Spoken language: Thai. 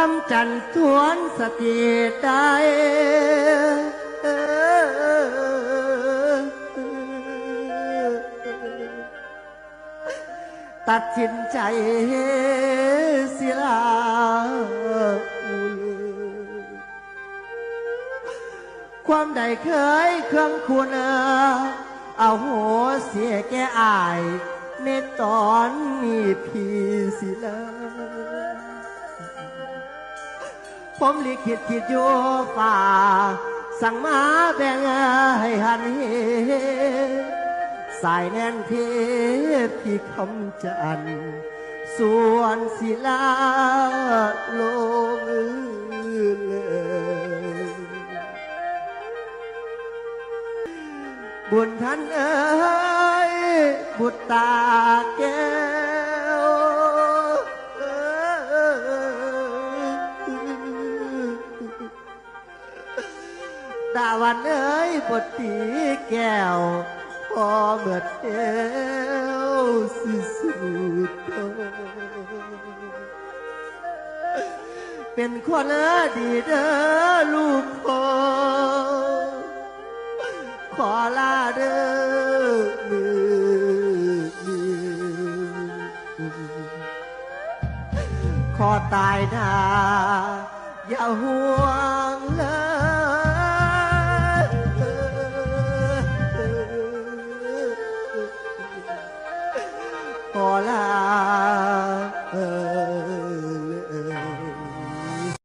คำจันทวนสติได้ตัดสินใจสิลาความใดเคยเครื่องคุณเอาโหเสียแก่อายในตอนนี้พี่สิลาผมลิขิตคิดอยู่ฝ่าสั่งมาแบ่งให้หันเหสายแน่นเทพที่คำจันส่วนศิลาลงเลยบุญท่านเอ๋ยบุตรตาแก้วดาวันเอ๋ยบทตีแก้วพอเมื่อเดียวสิสุดเป็นคนดีเด้อลูกพ่อขอลาเด้อมือขอตายนาอย่าห่วง